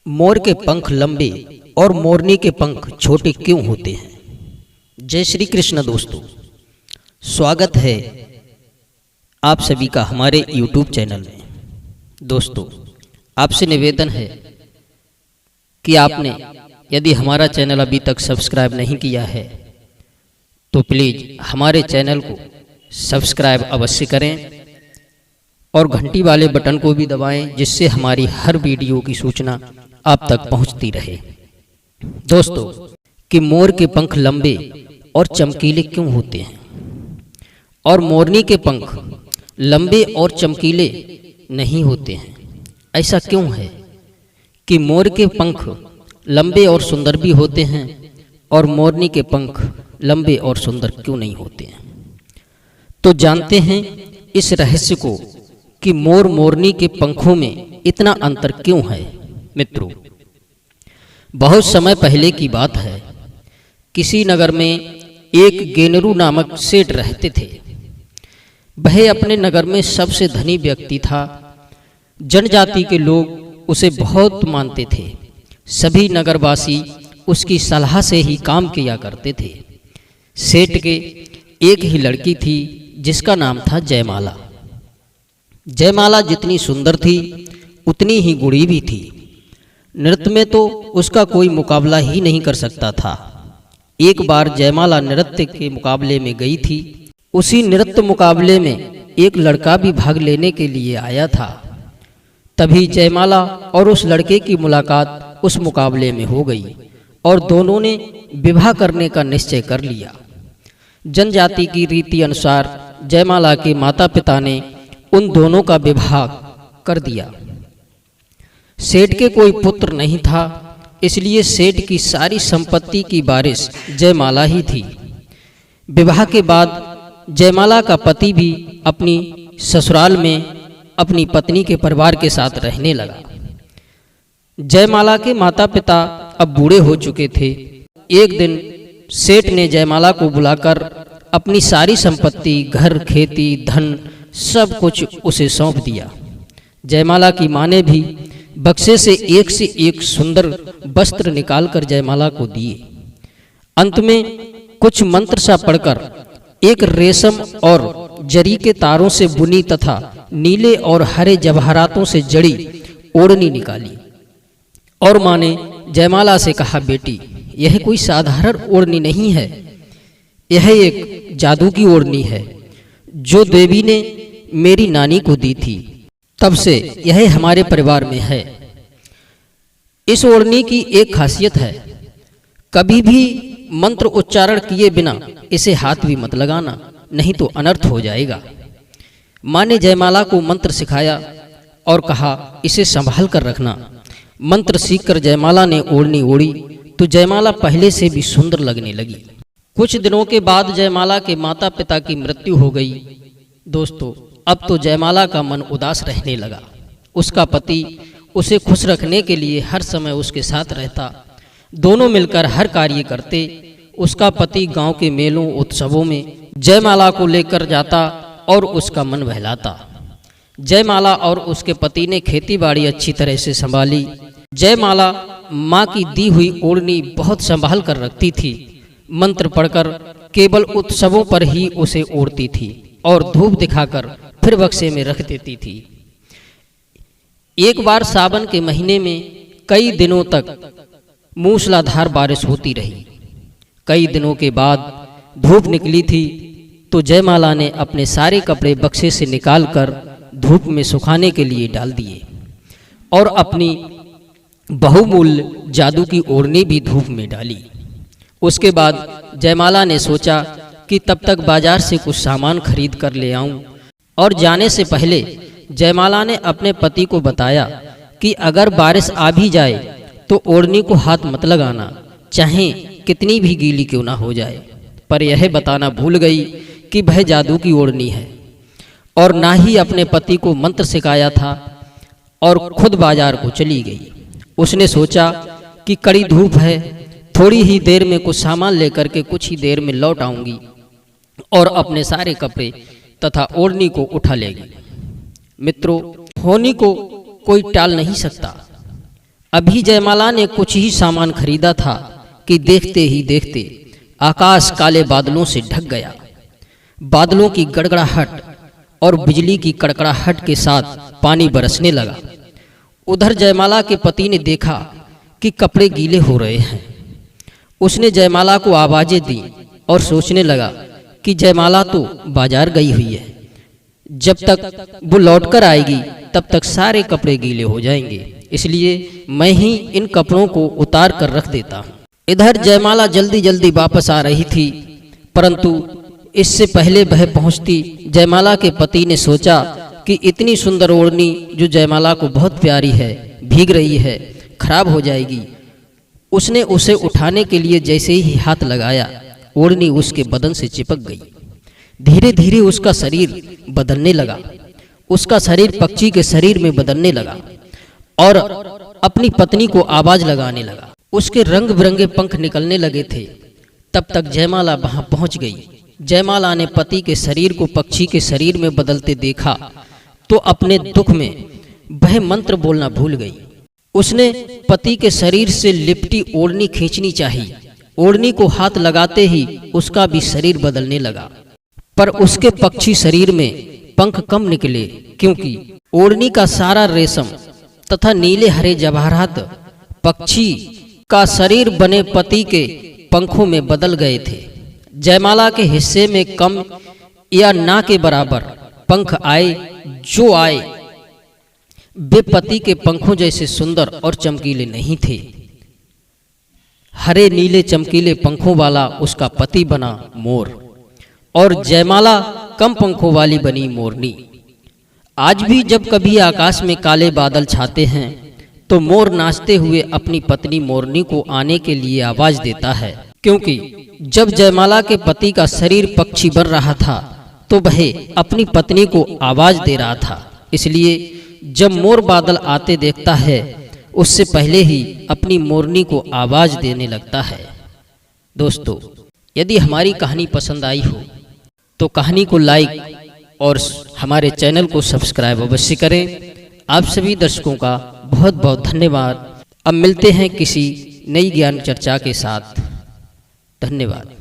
मोर के पंख लंबे और मोरनी के पंख छोटे क्यों होते हैं? जय श्री कृष्ण दोस्तों, स्वागत है आप सभी का हमारे YouTube चैनल में। दोस्तों, आपसे निवेदन है कि आपने यदि हमारा चैनल अभी तक सब्सक्राइब नहीं किया है तो प्लीज़ हमारे चैनल को सब्सक्राइब अवश्य करें और घंटी वाले बटन को भी दबाएं, जिससे हमारी हर वीडियो की सूचना आप तक पहुंचती रहे। दोस्तों, कि मोर के पंख लंबे और चमकीले क्यों होते हैं और मोरनी के पंख लंबे और चमकीले नहीं होते हैं? ऐसा क्यों है कि मोर के पंख लंबे और सुंदर भी होते हैं और मोरनी के पंख लंबे और सुंदर क्यों नहीं होते हैं? तो जानते हैं इस रहस्य को कि मोर मोरनी के पंखों में इतना अंतर क्यों है। मित्रों, बहुत समय पहले की बात है, किसी नगर में एक गेनरू नामक सेठ रहते थे। वह अपने नगर में सबसे धनी व्यक्ति था। जनजाति के लोग उसे बहुत मानते थे। सभी नगरवासी उसकी सलाह से ही काम किया करते थे। सेठ के एक ही लड़की थी जिसका नाम था जयमाला। जयमाला जितनी सुंदर थी उतनी ही गुणी भी थी। नृत्य में तो उसका कोई मुकाबला ही नहीं कर सकता था। एक बार जयमाला नृत्य के मुकाबले में गई थी। उसी नृत्य मुकाबले में एक लड़का भी भाग लेने के लिए आया था। तभी जयमाला और उस लड़के की मुलाकात उस मुकाबले में हो गई और दोनों ने विवाह करने का निश्चय कर लिया। जनजाति की रीति अनुसार जयमाला के माता पिता ने उन दोनों का विवाह कर दिया। सेठ के कोई पुत्र नहीं था, इसलिए सेठ की सारी संपत्ति की वारिस जयमाला ही थी। विवाह के बाद जयमाला का पति भी अपनी ससुराल में अपनी पत्नी के परिवार के साथ रहने लगा। जयमाला के माता पिता अब बूढ़े हो चुके थे। एक दिन सेठ ने जयमाला को बुलाकर अपनी सारी संपत्ति, घर, खेती, धन सब कुछ उसे सौंप दिया। जयमाला की माँ ने भी बक्से से एक सुंदर वस्त्र निकालकर जयमाला को दिए। अंत में कुछ मंत्र सा पढ़कर एक रेशम और जरी के तारों से बुनी तथा नीले और हरे जवाहरातों से जड़ी ओढ़नी निकाली और माँ ने जयमाला से कहा, बेटी, यह कोई साधारण ओढ़नी नहीं है, यह एक जादू की ओढ़नी है जो देवी ने मेरी नानी को दी थी। तब से यह हमारे परिवार में है। इस ओढ़नी की एक खासियत है, कभी भी मंत्र उच्चारण किए बिना इसे हाथ भी मत लगाना, नहीं तो अनर्थ हो जाएगा। माँ ने जयमाला को मंत्र सिखाया और कहा, इसे संभाल कर रखना। मंत्र सीखकर जयमाला ने ओढ़नी ओढ़ी तो जयमाला पहले से भी सुंदर लगने लगी। कुछ दिनों के बाद जयमाला के माता पिता की मृत्यु हो गई। दोस्तों, अब तो जयमाला का मन उदास रहने लगा। उसका पति उसे खुश रखने के लिए हर समय उसके साथ रहता। दोनों मिलकर हर कार्य करते। उसका पति गांव के मेलों, उत्सवों में जयमाला को लेकर जाता और उसका मन बहलाता। जयमाला और उसके पति ने खेती-बाड़ी अच्छी तरह से संभाली। जयमाला माँ की दी हुई ओढ़नी बहुत संभाल कर रखती थी। मंत्र पढ़कर केवल उत्सवों पर ही उसे ओढ़ती थी और धूप दिखाकर फिर बक्से में रख देती थी। एक बार सावन के महीने में कई दिनों तक मूसलाधार बारिश होती रही। कई दिनों के बाद धूप निकली थी तो जयमाला ने अपने सारे कपड़े बक्से से निकालकर धूप में सुखाने के लिए डाल दिए और अपनी बहुमूल्य जादू की ओढ़नी भी धूप में डाली। उसके बाद जयमाला ने सोचा कि तब तक बाजार से कुछ सामान खरीद कर ले आऊं, और जाने से पहले जयमाला ने अपने पति को बताया कि अगर बारिश आ भी जाए तो ओढ़नी को हाथ मत लगाना, चाहे कितनी भी गीली क्यों ना हो जाए। पर यह बताना भूल गई कि वह जादू की ओढ़नी है और ना ही अपने पति को मंत्र सिखाया था और खुद बाजार को चली गई। उसने सोचा कि कड़ी धूप है, थोड़ी ही देर में कुछ सामान लेकर के कुछ ही देर में लौट आऊंगी और अपने सारे कपड़े तथा ओढ़नी को उठा लेगी। मित्रों, होनी को कोई टाल नहीं सकता। अभी जयमाला ने कुछ ही सामान खरीदा था कि देखते ही देखते आकाश काले बादलों से ढक गया। बादलों की गड़गड़ाहट और बिजली की कड़कड़ाहट के साथ पानी बरसने लगा। उधर जयमाला के पति ने देखा कि कपड़े गीले हो रहे हैं। उसने जयमाला को आवाजें दी और सोचने लगा कि जयमाला तो बाजार गई हुई है, जब तक वो लौटकर आएगी तब तक सारे कपड़े गीले हो जाएंगे, इसलिए मैं ही इन कपड़ों को उतार कर रख देता हूँ। इधर जयमाला जल्दी जल्दी वापस आ रही थी, परंतु इससे पहले वह पहुंचती जयमाला के पति ने सोचा कि इतनी सुंदर ओढ़नी जो जयमाला को बहुत प्यारी है भीग रही है, खराब हो जाएगी। उसने उसे उठाने के लिए जैसे ही हाथ लगाया, ओढ़नी उसके बदन से चिपक गई। धीरे धीरे उसका शरीर बदलने लगा। उसका शरीर पक्षी के शरीर में बदलने लगा और अपनी पत्नी को आवाज लगाने लगा। उसके रंग बिरंगे पंख निकलने लगे थे। तब तक जयमाला वहां पहुंच गई। जयमाला ने पति के शरीर को पक्षी के शरीर में बदलते देखा तो अपने दुख में वह मंत्र बोलना भूल गई। उसने पति के शरीर से लिपटी ओढ़नी खींचनी चाहिए। ओढ़नी को हाथ लगाते ही उसका भी शरीर बदलने लगा, पर उसके पक्षी शरीर में पंख कम निकले, क्योंकि ओढ़नी का सारा रेशम तथा नीले हरे जवाहरात पक्षी का शरीर बने पति के पंखों में बदल गए थे। जयमाला के हिस्से में कम या ना के बराबर पंख आए जो आए, वे पति के पंखों जैसे सुंदर और चमकीले नहीं थे। हरे नीले चमकीले पंखों वाला उसका पति बना मोर और जयमाला कम पंखों वाली बनी मोरनी। आज भी जब कभी आकाश में काले बादल छाते हैं तो मोर नाचते हुए अपनी पत्नी मोरनी को आने के लिए आवाज देता है, क्योंकि जब जयमाला के पति का शरीर पक्षी बन रहा था तो वह अपनी पत्नी को आवाज दे रहा था। इसलिए जब मोर बादल आते देखता है उससे पहले ही अपनी मोरनी को आवाज देने लगता है। दोस्तों, यदि हमारी कहानी पसंद आई हो तो कहानी को लाइक और हमारे चैनल को सब्सक्राइब अवश्य करें। आप सभी दर्शकों का बहुत बहुत धन्यवाद। अब मिलते हैं किसी नई ज्ञान चर्चा के साथ। धन्यवाद।